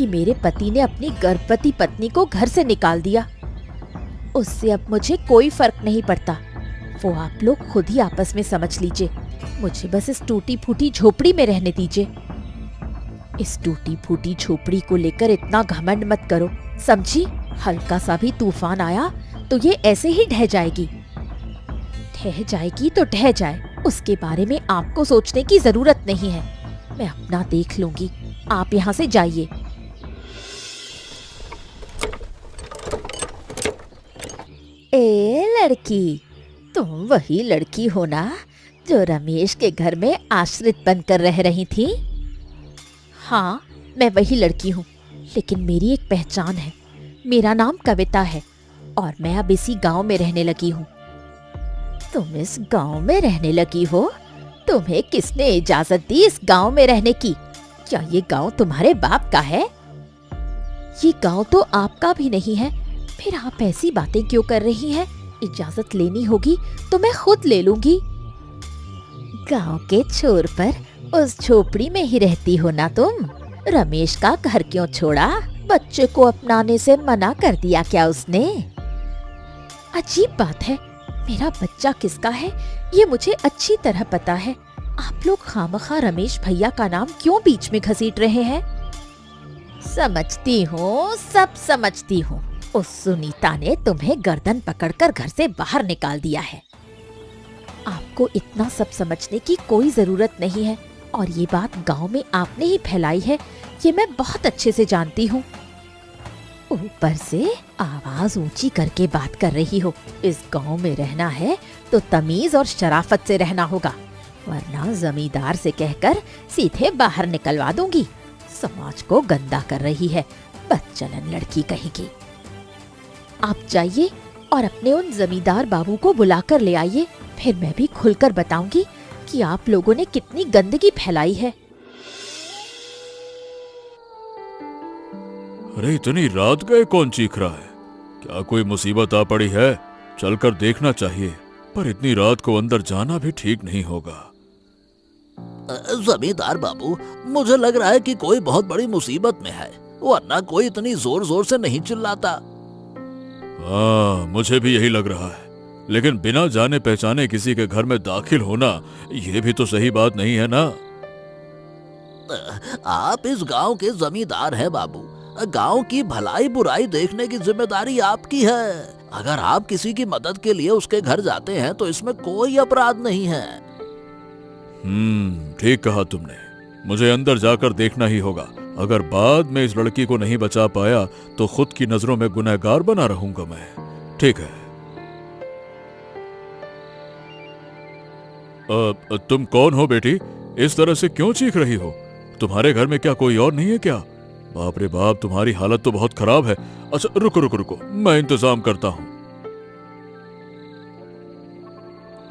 कि मेरे पति ने अपनी गर्भवती पत्नी को घर से निकाल दिया। उससे अब मुझे कोई फर्क नहीं पड़ता। वो आप लोग खुद ही आपस में समझ लीजिए। मुझे बस इस टूटी फूटी झोपड़ी में रहने दीजिए। इस टूटी फूटी झोपड़ी को लेकर इतना घमंड मत करो, समझी? हल्का सा भी तूफान आया तो ये ऐसे ही ढह जाएगी। ढह जाएगी तो ढह जाए, उसके बारे में आपको सोचने की जरूरत नहीं है। मैं अपना देख लूंगी, आप यहाँ से जाइए। ए लड़की, तुम वही लड़की हो ना जो रमेश के घर में आश्रित बनकर रह रही थी? हाँ, मैं वही लड़की हूँ, लेकिन मेरी एक पहचान है। मेरा नाम कविता है और मैं अब इसी गांव में रहने लगी हूँ। तुम इस गांव में रहने लगी हो? तुम्हें किसने इजाजत दी इस गांव में रहने की? क्या ये गांव तुम्हारे बाप का है? ये गांव तो आपका भी नहीं है, फिर आप ऐसी बातें क्यों कर रही हैं? इजाजत लेनी होगी तो मैं खुद ले लूंगी। गांव के छोर पर उस झोपड़ी में ही रहती हो ना तुम? रमेश का घर क्यों छोड़ा? बच्चे को अपनाने से मना कर दिया क्या उसने? अजीब बात है, मेरा बच्चा किसका है ये मुझे अच्छी तरह पता है। आप लोग खामखा रमेश भैया का नाम क्यों बीच में घसीट रहे हैं? समझती हूँ, सब समझती हूँ। उस सुनीता ने तुम्हें गर्दन पकड़कर घर से बाहर निकाल दिया है। आपको इतना सब समझने की कोई जरूरत नहीं है, और ये बात गांव में आपने ही फैलाई है, ये मैं बहुत अच्छे से जानती हूँ। ऊपर से आवाज ऊंची करके बात कर रही हो। इस गांव में रहना है तो तमीज और शराफत से रहना होगा, वरना जमींदार से कहकर सीधे बाहर निकलवा दूंगी। समाज को गंदा कर रही है, बदचलन लड़की कहेगी। आप जाइए और अपने उन जमींदार बाबू को बुलाकर ले आइए, फिर मैं भी खुलकर बताऊंगी कि आप लोगों ने कितनी गंदगी फैलाई है। अरे इतनी रात गए कौन चीख रहा है? क्या कोई मुसीबत आ पड़ी है? चलकर देखना चाहिए, पर इतनी रात को अंदर जाना भी ठीक नहीं होगा। जमींदार बाबू, मुझे लग रहा है कि कोई बहुत बड़ी मुसीबत में है, वरना कोई इतनी जोर जोर से नहीं चिल्लाता। हाँ, मुझे भी यही लग रहा है, लेकिन बिना जाने पहचाने किसी के घर में दाखिल होना ये भी तो सही बात नहीं है ना। आप इस गांव के जमींदार हैं बाबू। गांव की भलाई बुराई देखने की जिम्मेदारी आपकी है। अगर आप किसी की मदद के लिए उसके घर जाते हैं तो इसमें कोई अपराध नहीं है। ठीक कहा तुमने। मुझे अंदर जाकर देखना ही होगा। अगर बाद में इस लड़की को नहीं बचा पाया तो खुद की नजरों में गुनहगार बना रहूंगा मैं। ठीक है। तुम कौन हो बेटी? इस तरह से क्यों चीख रही हो? तुम्हारे घर में क्या कोई और नहीं है क्या? बाप रे बाप, तुम्हारी हालत तो बहुत खराब है। अच्छा रुको रुको रुको, मैं इंतजाम करता हूं।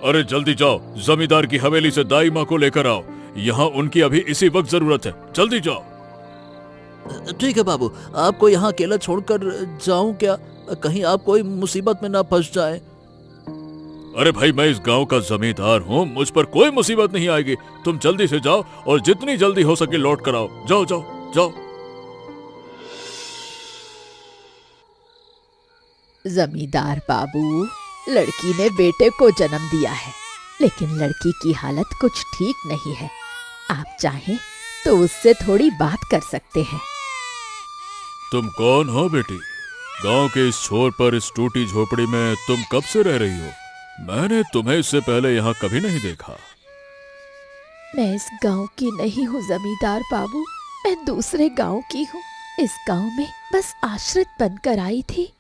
अरे जल्दी जाओ, जमींदार की हवेली से दाई माँ को लेकर आओ। यहाँ उनकी अभी इसी वक्त जरूरत है। जल्दी जाओ। ठीक है बाबू, आपको यहाँ अकेला छोड़कर जाऊं क्या? कहीं आप कोई मुसीबत में ना फंस जाए। अरे भाई, मैं इस गांव का जमींदार हूँ, मुझ पर कोई मुसीबत नहीं आएगी। तुम जल्दी से जाओ और जितनी जल्दी हो सके लौट कर आओ। जाओ जाओ जाओ। जमींदार बाबू, लड़की ने बेटे को जन्म दिया है, लेकिन लड़की की हालत कुछ ठीक नहीं है। आप चाहें तो उससे थोड़ी बात कर सकते हैं। तुम कौन हो बेटी? गांव के इस छोर पर इस टूटी झोपड़ी में तुम कब से रह रही हो? मैंने तुम्हें इससे पहले यहाँ कभी नहीं देखा। मैं इस गांव की नहीं हूँ जमींदार बाबू, मैं दूसरे गांव की हूँ। इस गांव में बस आश्रित बनकर आई थी।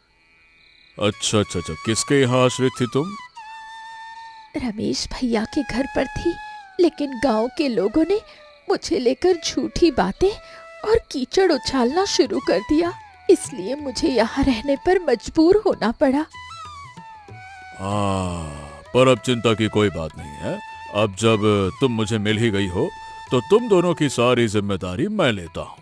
अच्छा अच्छा अच्छा, किसके यहाँ आश्रित थी तुम? रमेश भैया के घर पर थी, लेकिन गांव के लोगों ने मुझे लेकर झूठी बातें और कीचड़ उछालना शुरू कर दिया, इसलिए मुझे यहाँ रहने पर मजबूर होना पड़ा। हाँ, पर अब चिंता की कोई बात नहीं है। अब जब तुम मुझे मिल ही गई हो तो तुम दोनों की सारी जिम्मेदारी मैं लेता हूँ।